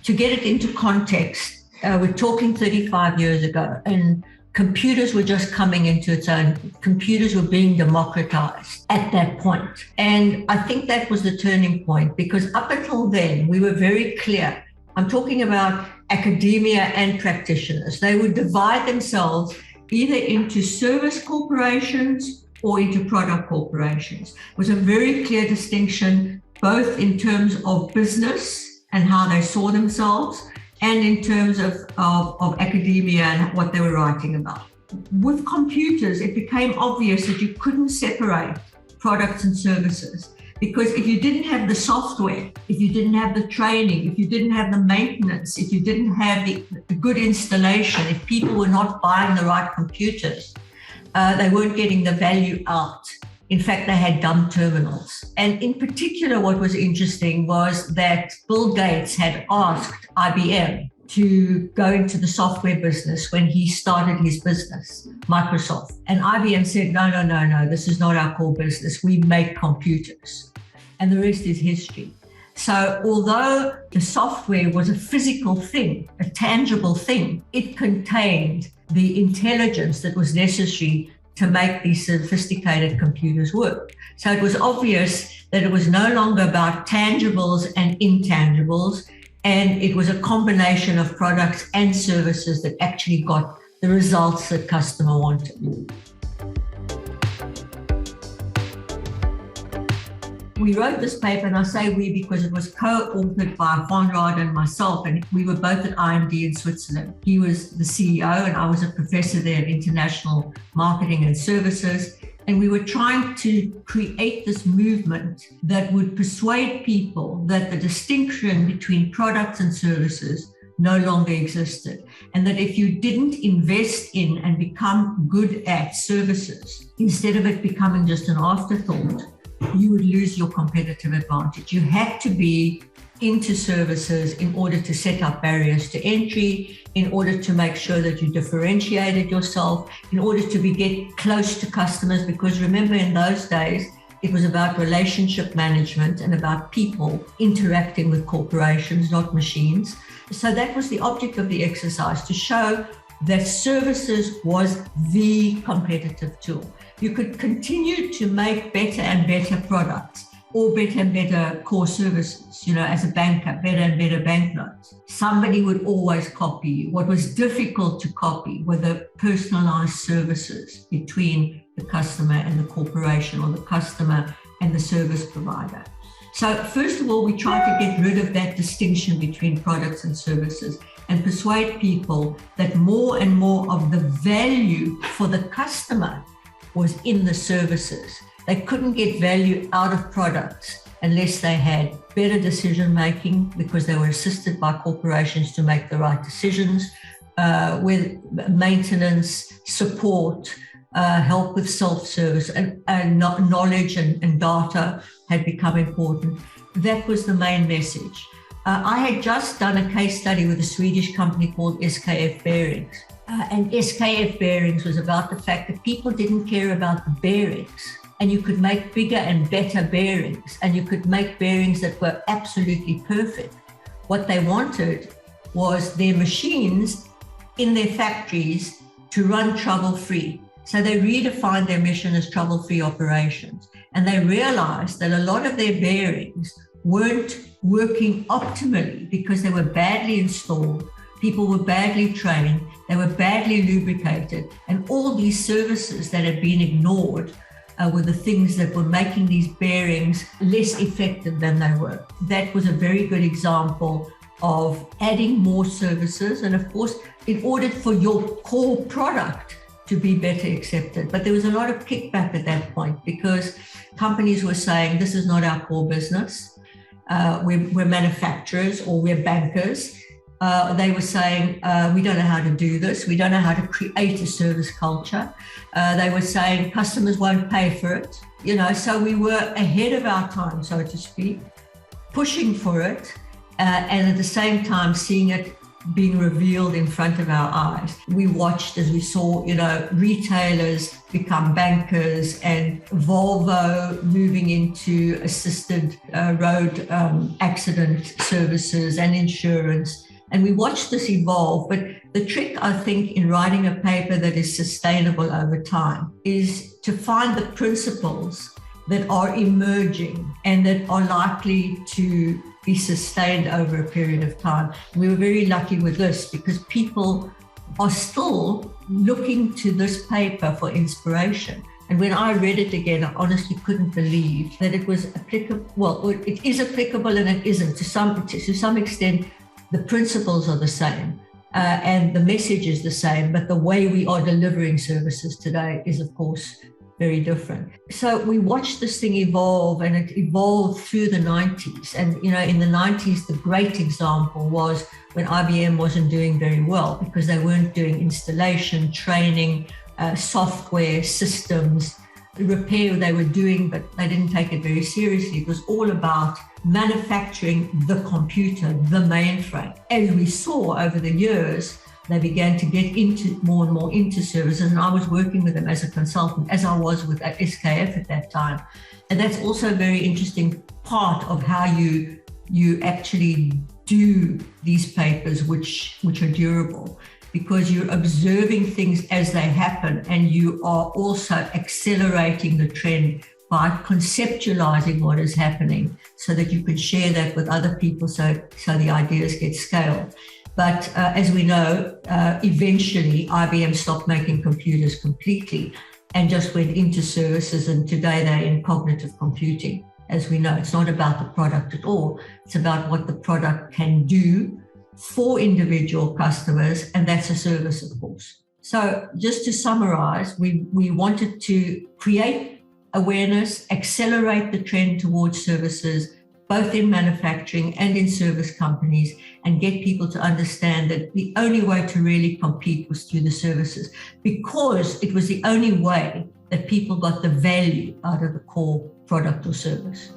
to get it into context, we're talking 35 years ago, and computers were just coming into its own. Computers were being democratized at that point. And I think that was the turning point, because up until then, we were very clear. I'm talking about academia and practitioners. They would divide themselves either into service corporations or into product corporations. It was a very clear distinction, both in terms of business and how they saw themselves, and in terms of academia and what they were writing about. With computers, it became obvious that you couldn't separate products and services, because if you didn't have the software, if you didn't have the training, if you didn't have the maintenance, if you didn't have the good installation, if people were not buying the right computers, they weren't getting the value out. In fact, they had dumb terminals. And in particular, what was interesting was that Bill Gates had asked IBM to go into the software business when he started his business, Microsoft. And IBM said, no, this is not our core business. We make computers. And the rest is history. So although the software was a physical thing, a tangible thing, it contained the intelligence that was necessary to make these sophisticated computers work. So it was obvious that it was no longer about tangibles and intangibles, and it was a combination of products and services that actually got the results that customer wanted. We wrote this paper, and I say we because it was co-authored by Conrad and myself, and we were both at EMJ in Switzerland. He was the CEO, and I was a professor there of international marketing and services. And we were trying to create this movement that would persuade people that the distinction between products and services no longer existed. And that if you didn't invest in and become good at services, instead of it becoming just an afterthought, you would lose your competitive advantage. You had to be into services in order to set up barriers to entry, in order to make sure that you differentiated yourself, in order to get close to customers, because remember, in those days, it was about relationship management and about people interacting with corporations, not machines. So that was the object of the exercise, to show that services was the competitive tool. You could continue to make better and better products, or better and better core services, as a banker, better and better banknotes. Somebody would always copy you. What was difficult to copy were the personalized services between the customer and the corporation, or the customer and the service provider. So first of all, we tried to get rid of that distinction between products and services and persuade people that more and more of the value for the customer was in the services. They couldn't get value out of products unless they had better decision making, because they were assisted by corporations to make the right decisions, with maintenance, support, help with self-service, and knowledge and data had become important. That was the main message. I had just done a case study with a Swedish company called SKF Bearings. And SKF Bearings was about the fact that people didn't care about the bearings. And you could make bigger and better bearings, and you could make bearings that were absolutely perfect. What they wanted was their machines in their factories to run trouble-free. So they redefined their mission as trouble-free operations. And they realized that a lot of their bearings weren't working optimally because they were badly installed, people were badly trained, they were badly lubricated, and all these services that had been ignored were the things that were making these bearings less effective than they were. That was a very good example of adding more services. And of course, in order for your core product to be better accepted. But there was a lot of kickback at that point, because companies were saying, this is not our core business. We're manufacturers, or we're bankers. They were saying, we don't know how to do this. We don't know how to create a service culture. They were saying customers won't pay for it. So we were ahead of our time, so to speak, pushing for it, and at the same time seeing it being revealed in front of our eyes. We watched as we saw, retailers become bankers and Volvo moving into assisted road accident services and insurance. And we watched this evolve. But the trick, I think, in writing a paper that is sustainable over time is to find the principles that are emerging and that are likely to be sustained over a period of time. We were very lucky with this because people are still looking to this paper for inspiration. And when I read it again, I honestly couldn't believe that it was applicable. Well, it is applicable and it isn't. To some extent, the principles are the same and the message is the same, but the way we are delivering services today is, of course, very different. So we watched this thing evolve, and it evolved through the 90s. And, in the 90s, the great example was when IBM wasn't doing very well because they weren't doing installation, training, software, systems, repair they were doing, but they didn't take it very seriously. It was all about manufacturing the computer, the mainframe. As we saw over the years, they began to get into more and more into services, and I was working with them as a consultant, as I was with SKF at that time. And that's also a very interesting part of how you actually do these papers, which are durable, because you're observing things as they happen, and you are also accelerating the trend by conceptualizing what is happening so that you can share that with other people so the ideas get scaled. But as we know, eventually IBM stopped making computers completely and just went into services. And today they're in cognitive computing. As we know, it's not about the product at all. It's about what the product can do for individual customers. And that's a service, of course. So just to summarize, we wanted to create awareness, accelerate the trend towards services, both in manufacturing and in service companies, and get people to understand that the only way to really compete was through the services, because it was the only way that people got the value out of the core product or service.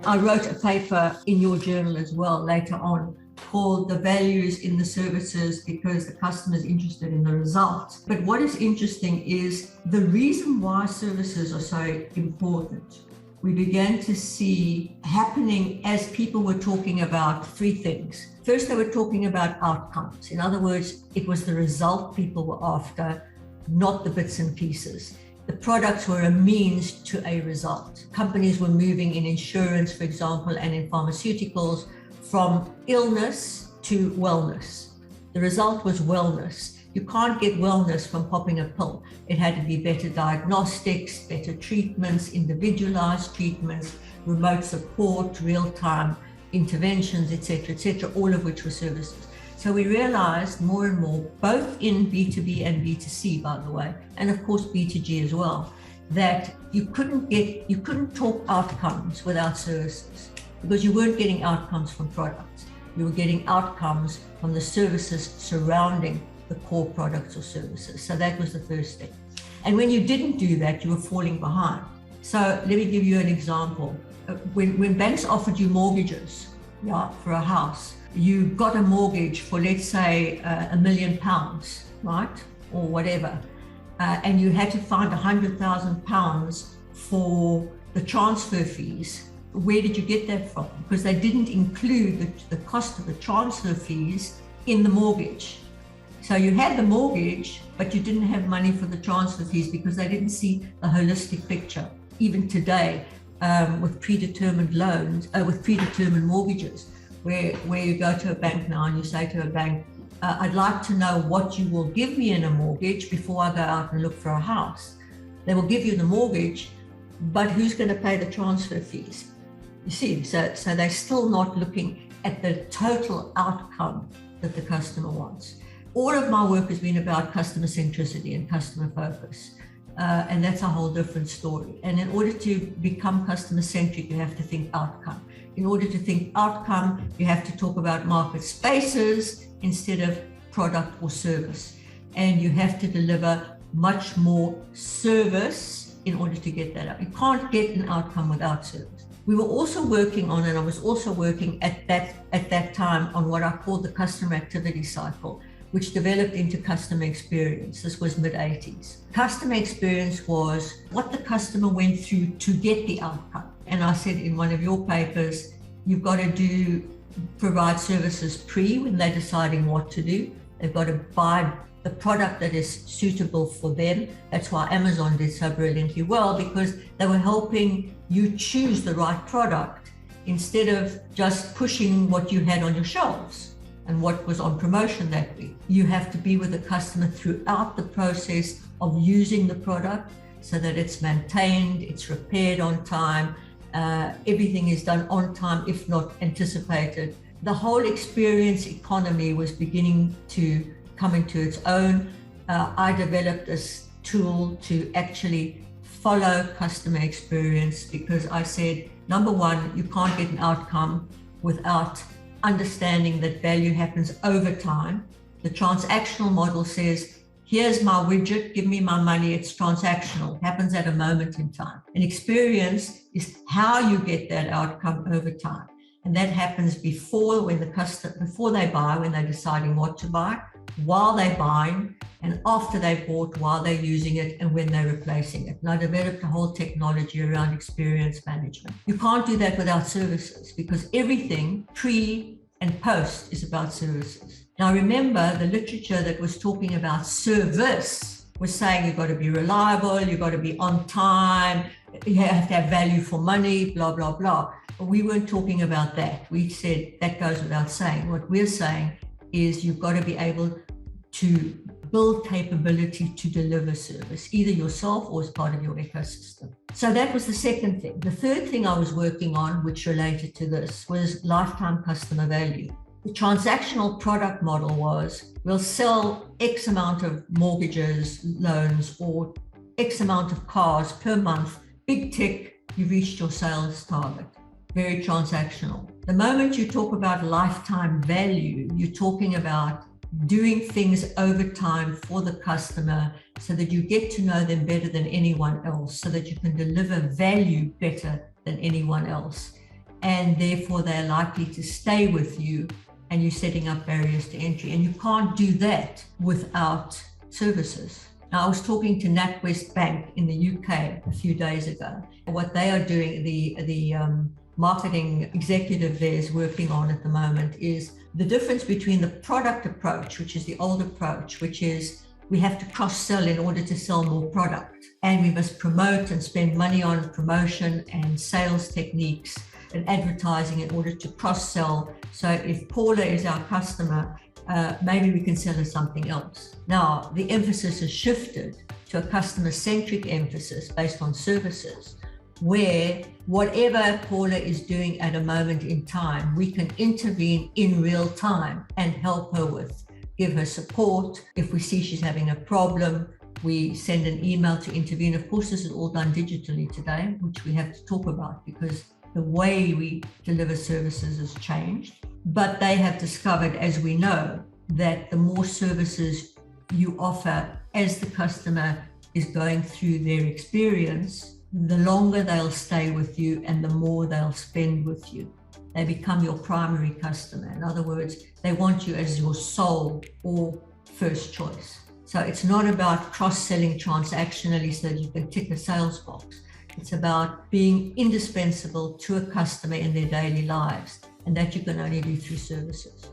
I wrote a paper in your journal as well later on called The Values in the Services, because the customer is interested in the results. But what is interesting is the reason why services are so important. We began to see happening as people were talking about three things. First, they were talking about outcomes. In other words, it was the result people were after, not the bits and pieces. The products were a means to a result. Companies were moving in insurance, for example, and in pharmaceuticals from illness to wellness. The result was wellness. You can't get wellness from popping a pill. It had to be better diagnostics, better treatments, individualized treatments, remote support, real-time interventions, etc., all of which were services. So we realized more and more, both in B2B and B2C, by the way, and of course B2G as well, that you couldn't talk outcomes without services, because you weren't getting outcomes from products. You were getting outcomes from the services surrounding the core products or services. So that was the first thing. And when you didn't do that, you were falling behind. So let me give you an example. When banks offered you mortgages, for a house, you got a mortgage for, let's say, £1 million, right? Or whatever. And you had to find £100,000 for the transfer fees. Where did you get that from? Because they didn't include the cost of the transfer fees in the mortgage. So you had the mortgage, but you didn't have money for the transfer fees because they didn't see the holistic picture. Even today, with predetermined loans, with predetermined mortgages, where you go to a bank now and you say to a bank, I'd like to know what you will give me in a mortgage before I go out and look for a house. They will give you the mortgage, but who's going to pay the transfer fees? You see, so they're still not looking at the total outcome that the customer wants. All of my work has been about customer centricity and customer focus. And that's a whole different story. And in order to become customer centric, you have to think outcome. In order to think outcome, you have to talk about market spaces instead of product or service. And you have to deliver much more service in order to get that out. You can't get an outcome without service. We were also working on, and I was also working at that time on what I called the customer activity cycle, which developed into customer experience. This was mid-80s. Customer experience was what the customer went through to get the outcome. And I said in one of your papers, you've got to provide services when they're deciding what to do. They've got to buy the product that is suitable for them. That's why Amazon did so brilliantly well, because they were helping you choose the right product instead of just pushing what you had on your shelves and what was on promotion that week. You have to be with the customer throughout the process of using the product so that it's maintained, it's repaired on time, everything is done on time, if not anticipated. The whole experience economy was beginning to come into its own. I developed this tool to actually follow customer experience because I said, number one, you can't get an outcome without understanding that value happens over time. The transactional model says, here's my widget, give me my money, it's transactional, it happens at a moment in time. And experience is how you get that outcome over time. And that happens before they buy, when they're deciding what to buy, while they're buying, and after they've bought, while they're using it, and when they're replacing it. And I developed a whole technology around experience management. You can't do that without services, because everything pre and post is about services. Now remember, the literature that was talking about service was saying you've got to be reliable, you've got to be on time, you have to have value for money, blah, blah, blah. But we weren't talking about that. We said that goes without saying. What we're saying is you've got to be able to build capability to deliver service, either yourself or as part of your ecosystem. So that was the second thing. The third thing I was working on, which related to this, was lifetime customer value. The transactional product model was, we'll sell X amount of mortgages, loans, or X amount of cars per month. Big tick, you've reached your sales target. Very transactional. The moment you talk about lifetime value, you're talking about doing things over time for the customer so that you get to know them better than anyone else, so that you can deliver value better than anyone else. And therefore, they're likely to stay with you, and you're setting up barriers to entry. And you can't do that without services. Now, I was talking to NatWest Bank in the UK a few days ago. What they are doing, the marketing executive there is working on at the moment, is the difference between the product approach, which is the old approach, which is we have to cross-sell in order to sell more product. And we must promote and spend money on promotion and sales techniques and advertising in order to cross-sell. So if Paula is our customer, maybe we can sell her something else. Now, the emphasis has shifted to a customer-centric emphasis based on services, where whatever Paula is doing at a moment in time, we can intervene in real time and help her with, give her support. If we see she's having a problem, we send an email to intervene. Of course, this is all done digitally today, which we have to talk about because the way we deliver services has changed. But they have discovered, as we know, that the more services you offer as the customer is going through their experience, the longer they'll stay with you and the more they'll spend with you. They become your primary customer. In other words, they want you as your sole or first choice. So it's not about cross-selling transactionally so that you can tick a sales box. It's about being indispensable to a customer in their daily lives, and that you can only do through services.